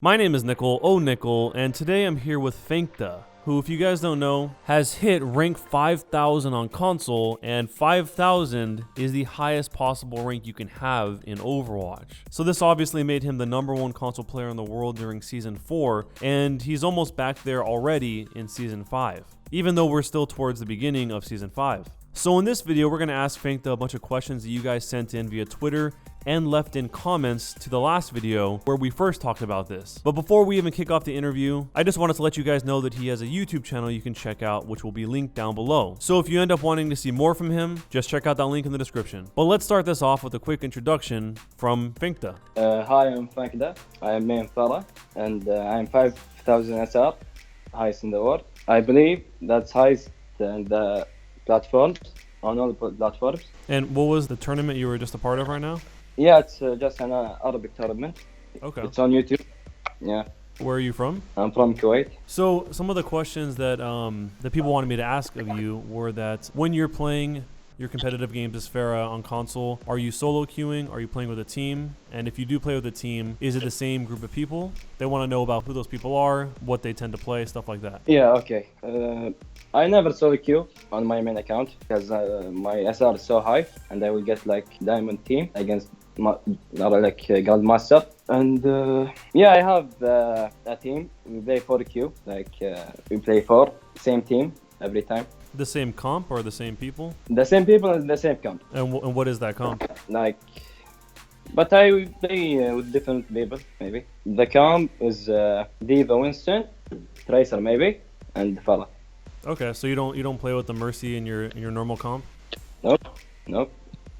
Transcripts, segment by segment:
My name is Nickel, and today I'm here with Fankda, who, if you guys don't know, has hit rank 5,000 on console, and 5,000 is the highest possible rank you can have in Overwatch. So this obviously made him the #1 console player in the world during Season 4, and he's almost back there already in Season 5, even though we're still towards the beginning of Season 5. So in this video, we're going to ask Fankda a bunch of questions that you guys sent in via Twitter and left in comments to the last video where we first talked about this. But before we even kick off the interview, I just wanted to let you guys know that he has a YouTube channel you can check out, which will be linked down below. So if you end up wanting to see more from him, just check out that link in the description. But let's start this off with a quick introduction from Fankda. Hi, I'm Fankda. I am main Pharah, and I'm 5,000 SR, highest in the world. I believe that's highest in the platforms, on all the platforms. And what was the tournament you were just a part of right now? Yeah, it's just an Arabic tournament. Okay. It's on YouTube. Yeah. Where are you from? I'm from Kuwait. So some of the questions that that people wanted me to ask of you were that when you're playing your competitive games as Pharah on console, are you solo queuing? Are you playing with a team? And if you do play with a team, is it the same group of people? They want to know about who those people are, what they tend to play, stuff like that. Yeah, okay. I never solo queue on my main account because my SR is so high, and I will get like diamond team against Grandmaster. And yeah, I have a team. We play 4Q, we play 4, same team every time. The same comp or the same people? The same people and the same comp. And what is that comp? But I play with different people, maybe. The comp is D.va Winston, Tracer maybe, and Pharah. Okay, so you don't play with the Mercy in your normal comp? Nope.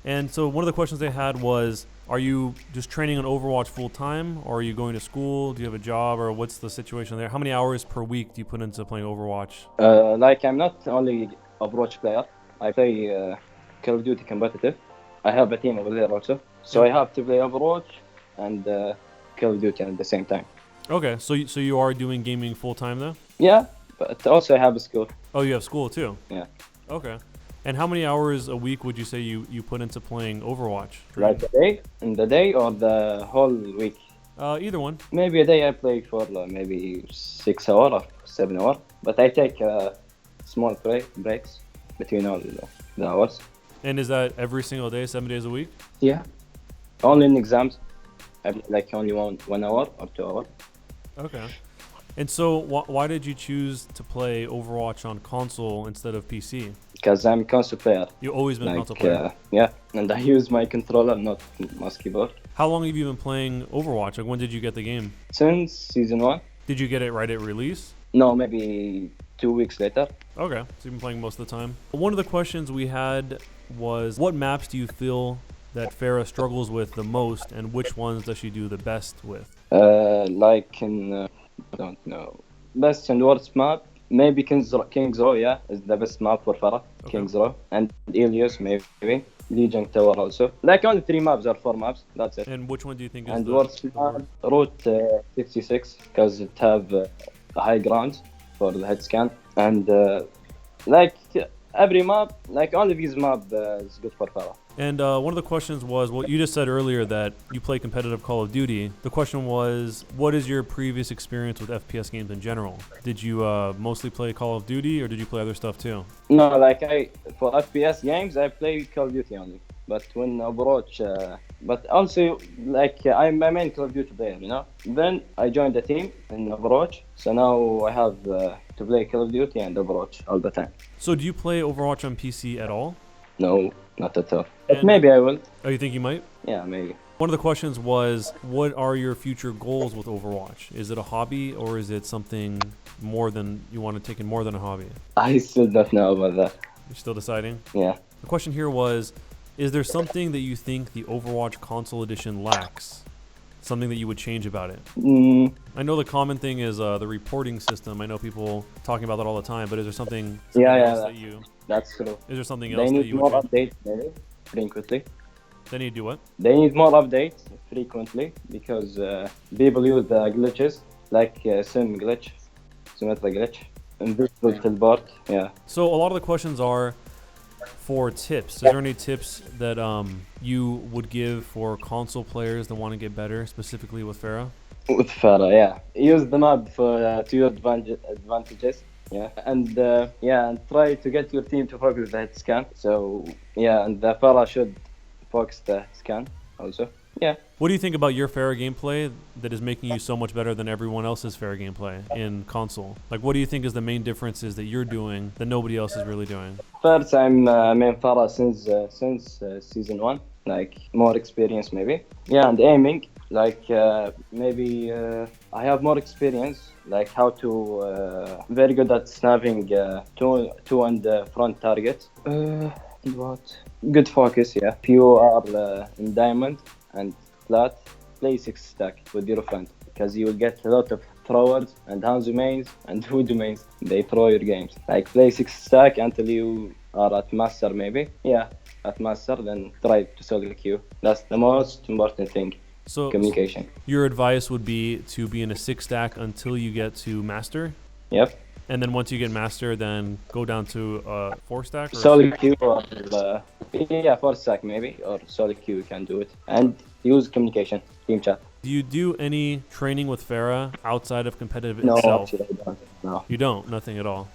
And so one of the questions they had was, are you just training on Overwatch full time, or are you going to school? Do you have a job, or what's the situation there? How many hours per week do you put into playing Overwatch? I'm not only Overwatch player. I play Call of Duty competitive. I have a team over there also, so I have to play Overwatch and Call of Duty at the same time. Okay, so you are doing gaming full time though? Yeah, but also I have a school. Oh, you have school too? Yeah. Okay. And how many hours a week would you say you put into playing Overwatch? Like in the day or the whole week? Either one. Maybe a day I play for maybe 6 hours or 7 hours, but I take small breaks between all the hours. And is that every single day, 7 days a week? Yeah. Only in exams, I play like only 1 hour or 2 hours. Okay. And so why did you choose to play Overwatch on console instead of PC? Because I'm a console player. You've always been a console player? Yeah, and I use my controller, not mouse keyboard. How long have you been playing Overwatch? Like, when did you get the game? Since Season 1. Did you get it right at release? No, maybe 2 weeks later. Okay, so you've been playing most of the time. One of the questions we had was, what maps do you feel that Pharah struggles with the most, and which ones does she do the best with? I don't know. Best and worst map, maybe King's Row, yeah, is the best map for Pharah. Okay. King's Row. And Ilios, maybe. Legion Tower also. Like only 3 maps or 4 maps, that's it. And which one do you think is and the worst map? Route 66, because it have high ground for the head scan. And every map, only this map is good for Pharah. And one of the questions was, well, you just said earlier that you play competitive Call of Duty. The question was, what is your previous experience with FPS games in general? Did you mostly play Call of Duty, or did you play other stuff too? No, for FPS games, I play Call of Duty only. But when Overwatch, but also I'm a main Call of Duty player, you know. Then I joined the team in Overwatch, so now I have to play Call of Duty and Overwatch all the time. So do you play Overwatch on PC at all? No, not at all. But maybe I will. Oh, you think you might? Yeah, maybe. One of the questions was, what are your future goals with Overwatch? Is it a hobby, or is it something more than you want to take in more than a hobby? I still don't know about that. You're still deciding? Yeah. The question here was, is there something that you think the Overwatch console edition lacks? Something that you would change about it? I know the common thing is the reporting system. I know people talking about that all the time, but is there something else that you... That's true. Is there something else that you would change? They need more updates, maybe, frequently. They need to do what? They need more updates frequently, because people use the glitches, like sim glitch, symmetric glitch, invisible teleport, yeah. So a lot of the questions are for tips. Is there any tips that you would give for console players that want to get better, specifically with Pharah? With Farah, yeah. Use the map for to your advantages. Yeah, and try to get your team to focus the hit scan. So yeah, and the Farah should focus the scan also. Yeah. What do you think about your Pharah gameplay that is making you so much better than everyone else's Pharah gameplay in console? Like, what do you think is the main differences that you're doing that nobody else is really doing? First, I'm main Farah since season one, like more experience maybe. Yeah, and aiming, like maybe I have more experience, like how to very good at snapping two and front targets. What? Good focus, yeah. If you are in diamond and flat, play 6 stack with your friend because you will get a lot of throwers and Hanzo mains and Voodoo mains. They throw your games. Like play 6 stack until you are at master maybe. Yeah, at master, then try to solo queue. That's the most important thing. So Communication. your advice would be to be in a 6 stack until you get to master, Yep. and then once you get master, then go down to 4 stack. Or Solo queue or 4 stack maybe, or solo queue you can do it. And use communication, team chat. do you do any training with Pharah outside of competitive No, itself? actually I don't. No, You don't. Nothing at all.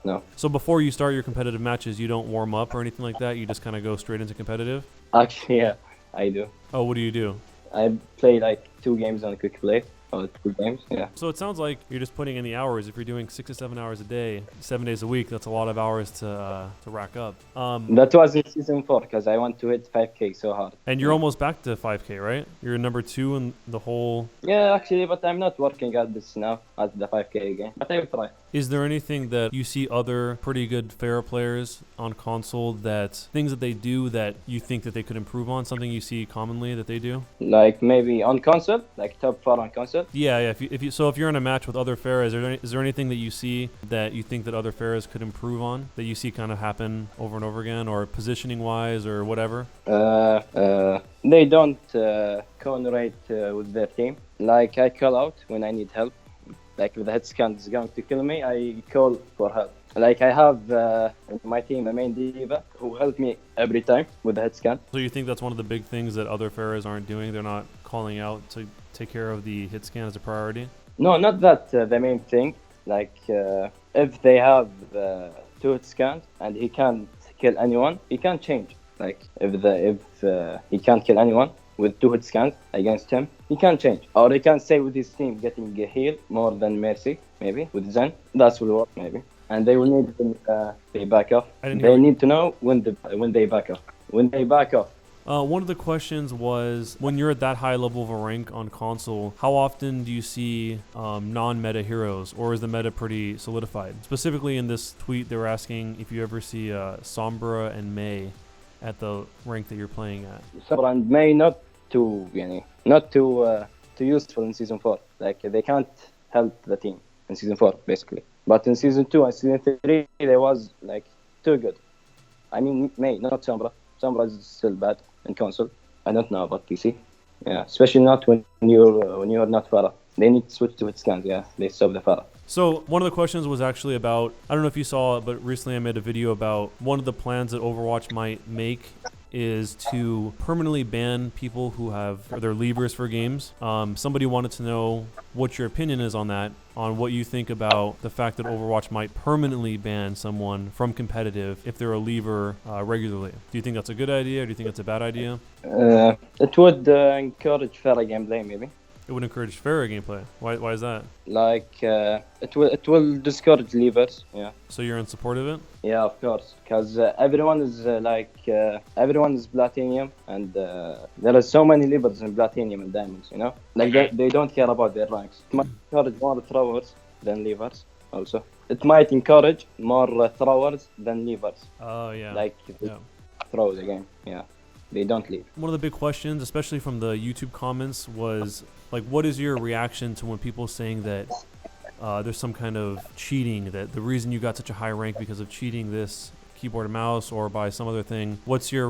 no. So before you start your competitive matches, you don't warm up or anything like that. You just kind of go straight into competitive. Actually, yeah, I do. Oh, what do you do? I play like 2 games on quick play, or 2 games, yeah. So it sounds like you're just putting in the hours. If you're doing 6 to 7 hours a day, 7 days a week, that's a lot of hours to rack up. That was in season 4 because I want to hit 5k so hard. And you're almost back to 5K, right? You're number 2 in the whole. Yeah, actually, but I'm not working at this now, at the 5k again. But I will try. Is there anything that you see other pretty good Pharah players on console that things that they do that you think that they could improve on? Something you see commonly that they do? Like maybe on console, like top 4 on console. Yeah. If you're in a match with other Pharah, is there anything that you see that you think that other Pharahs could improve on that you see kind of happen over and over again, or positioning wise, or whatever? They don't coordinate with their team. Like I call out when I need help. Like if the hit scan is going to kill me, I call for help. Like I have in my team a main D.va who help me every time with the hit scan. So you think that's one of the big things that other Pharahs aren't doing? They're not calling out to take care of the hit scan as a priority? No, not that the main thing. Like if they have 2 hit scans and he can't kill anyone, he can't change. Like if he can't kill anyone with 2 hit scans against him, he can't change. Or he can stay with his team getting a heal more than Mercy, maybe, with Zen. That will work, maybe. And they will need when they back off. They need to know when they back off. When they back off. One of the questions was, when you're at that high level of a rank on console, how often do you see non-meta heroes, or is the meta pretty solidified? Specifically in this tweet, they were asking if you ever see Sombra and Mei at the rank that you're playing at. Sombra and Mei not too useful in season 4. Like they can't help the team in season 4 basically. But in season 2 and season 3 they was like too good. I mean Mei, not Sombra. Sombra is still bad in console. I don't know about PC. Yeah, especially not when you're not Pharah. They need to switch to hit scans. Yeah, they stop the Pharah. So one of the questions was actually about, I don't know if you saw it, but recently I made a video about one of the plans that Overwatch might make is to permanently ban people who have their leavers for games. Somebody wanted to know what your opinion is on that, on what you think about the fact that Overwatch might permanently ban someone from competitive if they're a leaver regularly. Do you think that's a good idea, or do you think it's a bad idea? It would encourage Pharah gameplay maybe. It would encourage Pharah gameplay. Why is that? Like it will discourage leavers. Yeah. So you're in support of it? Yeah, of course, because everyone is everyone is platinum, and there are so many leavers in platinum and diamonds. You know, like they don't care about their ranks. It might encourage more throwers than leavers. Also, it might encourage more throwers than leavers. Oh yeah. Like throw the game. Yeah. They don't leave. One of the big questions, especially from the YouTube comments, was like, what is your reaction to when people saying that there's some kind of cheating, that the reason you got such a high rank because of cheating this keyboard and mouse or by some other thing? What's your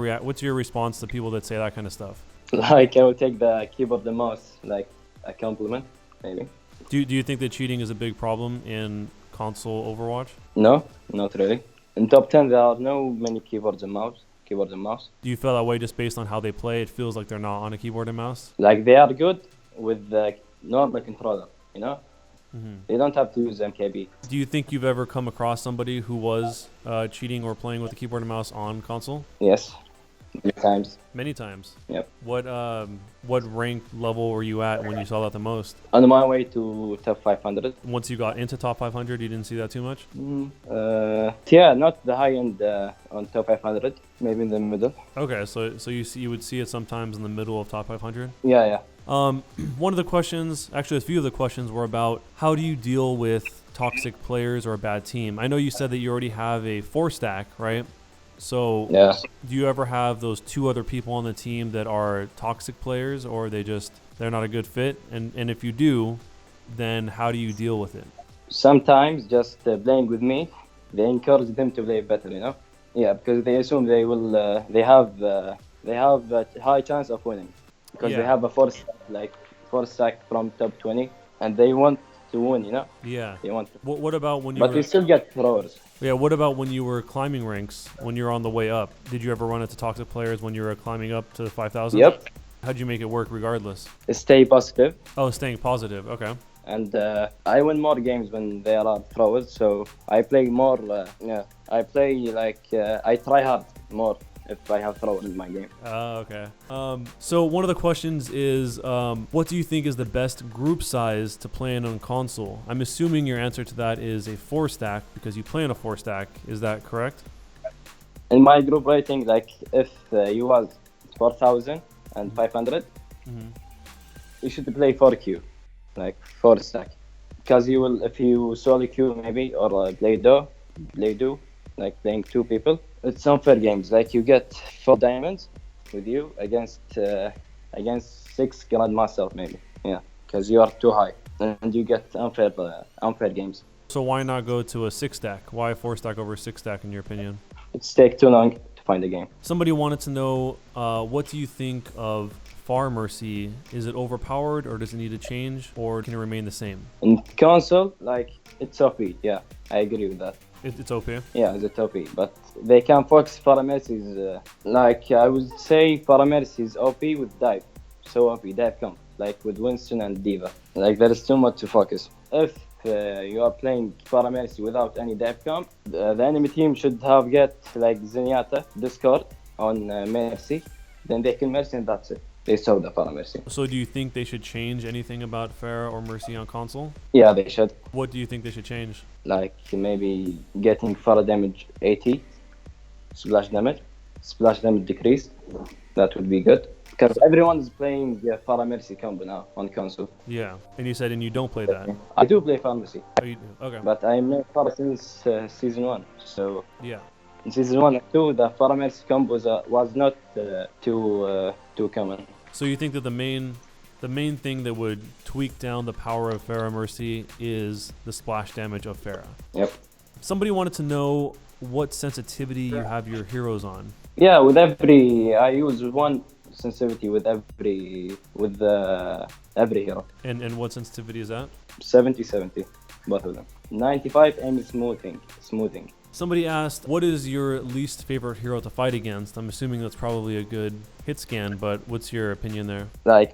response to people that say that kind of stuff? Like I will take the keyboard and mouse like a compliment, maybe. Do you think that cheating is a big problem in console Overwatch? No, not really. In top 10 there are no many keyboards and mouse. Do you feel that way just based on how they play? It feels like they're not on a keyboard and mouse? Like they are good with normal controller, you know? You don't have to use MKB. Do you think you've ever come across somebody who was cheating or playing with a keyboard and mouse on console? Yes, many times. Many times. Yep. What rank level were you at when you saw that the most? On my way to top 500. Once you got into top 500, you didn't see that too much? Yeah, not the high end on top 500, maybe in the middle. Okay, so you would see it sometimes in the middle of top 500? Yeah. One of the questions, actually a few of the questions were about how do you deal with toxic players or a bad team? I know you said that you already have a 4-stack, right? So Yeah. do you ever have those 2 other people on the team that are toxic players, or they're not a good fit? And if you do, then how do you deal with it? Sometimes just playing with me, they encourage them to play better, you know? Yeah, because they assume they will, they have a high chance of winning. Because they have a 4-stack from top 20, and they want to win, you know? Yeah. They want to. What about when you But we still get throwers. Yeah, what about when you were climbing ranks, when you were on the way up? Did you ever run into toxic players when you were climbing up to 5,000? Yep. How'd you make it work regardless? Stay positive. Oh, staying positive. Okay. And I win more games when there are throwers, so I play more, I play I try hard more if I have throwers in my game. Okay. So one of the questions is, what do you think is the best group size to play in on console? I'm assuming your answer to that is a 4-stack because you play in a 4-stack. Is that correct? In my group rating, if you was 4,500, you should play 4Q, 4-stack. Because you will, if you solo queue maybe, or play do, playing 2 people, it's unfair games. You get 4 diamonds with you against 6 grandmaster maybe. Yeah, because you are too high, and you get unfair games. So why not go to a 6-stack? Why a 4-stack over a 6-stack in your opinion? It's take too long to find a game. Somebody wanted to know, what do you think of Pharah Mercy? Is it overpowered, or does it need to change, or can it remain the same? In console, it's OP. Yeah, I agree with that. It's OP? Yeah, it's OP, but they can focus Pharah Mercy's, I would say Pharah Mercy is OP with dive. So OP, dive comp, with Winston and D.va. There is too much to focus. If you are playing Pharah Mercy without any dive comp, the enemy team should have get Zenyatta, Discord on Mercy, then they kill Mercy and that's it. They solve the Pharah Mercy. So do you think they should change anything about Pharah or Mercy on console? Yeah, they should. What do you think they should change? Maybe getting Pharah damage 80, splash damage decreased. That would be good. Because everyone is playing Pharah Mercy combo now on console. Yeah, and you said you don't play that. I do play Pharah Mercy. Oh, you do? Okay. But I made Pharah since season 1. So yeah. In season 1 and 2, the Pharah Mercy combo was not too common. So you think that the main thing that would tweak down the power of Pharah Mercy is the splash damage of Pharah? Yep. Somebody wanted to know what sensitivity you have your heroes on. Yeah, I use one sensitivity with every hero. And what sensitivity is that? 70, both of them. 95 aim smoothing. Somebody asked, what is your least favorite hero to fight against? I'm assuming that's probably a good hit scan, but what's your opinion there?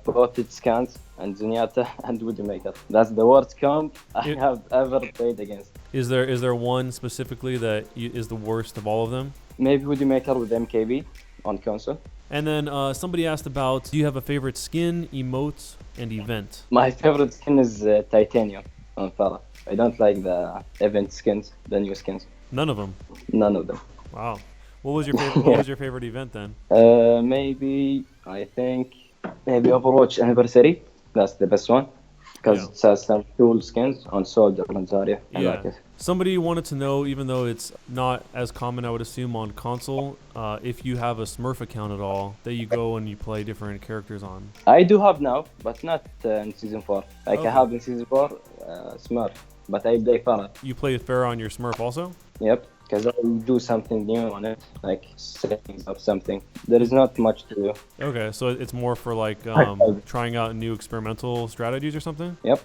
Both hit scans and Zenyatta and Widowmaker. That's the worst comp I have ever played against. Is there one specifically that is the worst of all of them? Maybe Widowmaker with MKB on console. And then somebody asked about, do you have a favorite skin, emote, and event? My favorite skin is Titanium on Pharah. I don't like the event skins, the new skins. None of them? None of them. Wow. What was your favorite, what was your favorite event then? Maybe Overwatch Anniversary. That's the best one. Because it has some cool skins on Soldier and Zarya. I like it. Somebody wanted to know, even though it's not as common, I would assume, on console, if you have a Smurf account at all that you go and you play different characters on. I do have now, but not in Season 4. I have in Season 4 Smurf, but I play Pharah. You play Pharah on your Smurf also? Yep, because I do something new on it, settings of something. There is not much to do. Okay, so it's more for trying out new experimental strategies or something? Yep,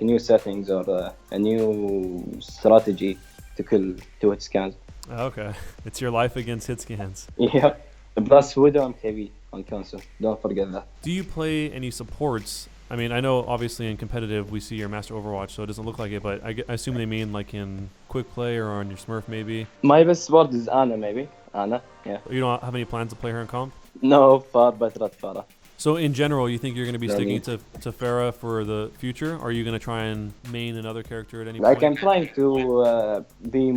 new settings or a new strategy to kill 2 hit scans. Okay, it's your life against hit scans. Yep, plus Widow MKB on console, don't forget that. Do you play any supports I mean, I know obviously in competitive we see your Master Overwatch, so it doesn't look like it, but I assume they mean like in quick play or on your Smurf maybe. My best sport is Anna, maybe. Anna, yeah. You don't have any plans to play her in comp? No, Far, but not Farah. So in general, you think you're going to be No sticking need. to Pharah for the future? Or are you going to try and main another character at any Like, point? I'm trying to be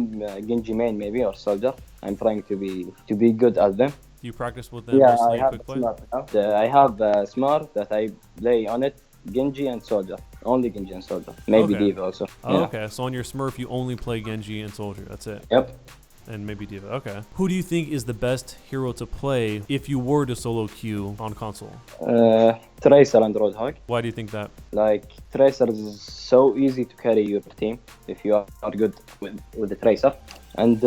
Genji main, maybe, or soldier. I'm trying to be good at them. Do you practice with them Yeah, I mostly in have quick play? smart now. I have smart that I play on it. Genji and soldier. Only Genji and soldier. Maybe Okay. D.va also. Oh, Yeah. okay. So on your Smurf, you only play Genji and Soldier. That's it. Yep. And maybe D.va. Okay. Who do you think is the best hero to play if you were to solo queue on console? Tracer and Roadhog. Why do you think that? Like, Tracer is so easy to carry your team if you are good with the Tracer. And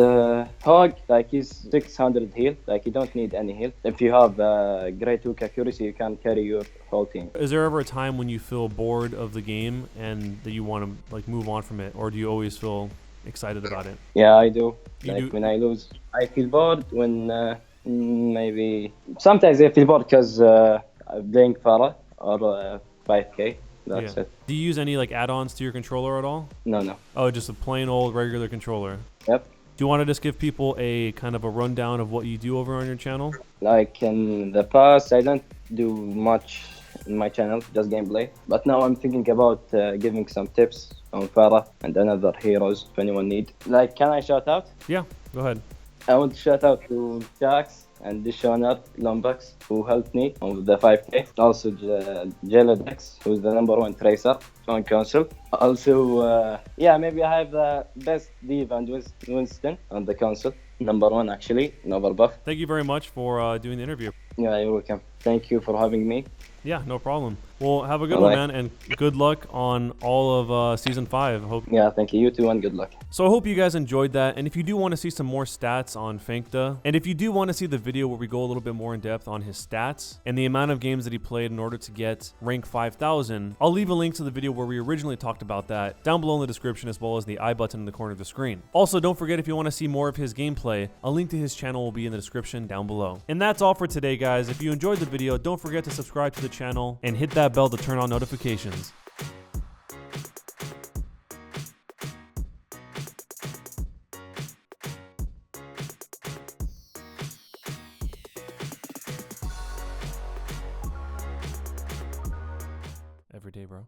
Hog, like, he's 600 heal. Like, you don't need any heal. If you have great hook accuracy, you can carry your whole team. Is there ever a time when you feel bored of the game and that you want to like move on from it, or do you always feel excited about it? Yeah, I do. You Like, do- when I lose, I feel bored. When maybe sometimes I feel bored because I'm playing Pharah or 5K. That's Yeah. it. Do you use any like add-ons to your controller at all? No. Oh, just a plain old regular controller. Yep. Do you want to just give people a kind of a rundown of what you do over on your channel? Like in the past, I don't do much in my channel, just gameplay. But now I'm thinking about giving some tips on Farah and another heroes if anyone need. Like, can I shout out? Yeah, go ahead. I want to shout out to Jax and Dishonored Lombax, who helped me on the 5K. Also, Jelodex, who's the #1 tracer on console. Also, maybe I have the best D.va and Winston on the console. #1 actually, over buff. Thank you very much for doing the interview. Yeah, you're welcome. Thank you for having me. Yeah, no problem. Well, have a good Bye-bye. one, man, and good luck on all of Season 5. Hope. Yeah, thank you. You too, and good luck. So I hope you guys enjoyed that, and if you do want to see some more stats on Fankda, and if you do want to see the video where we go a little bit more in depth on his stats and the amount of games that he played in order to get rank 5,000, I'll leave a link to the video where we originally talked about that down below in the description, as well as the I button in the corner of the screen. Also, don't forget, if you want to see more of his gameplay, a link to his channel will be in the description down below. And that's all for today, guys. If you enjoyed the video, don't forget to subscribe to the channel and hit that bell to turn on notifications. Every day, bro.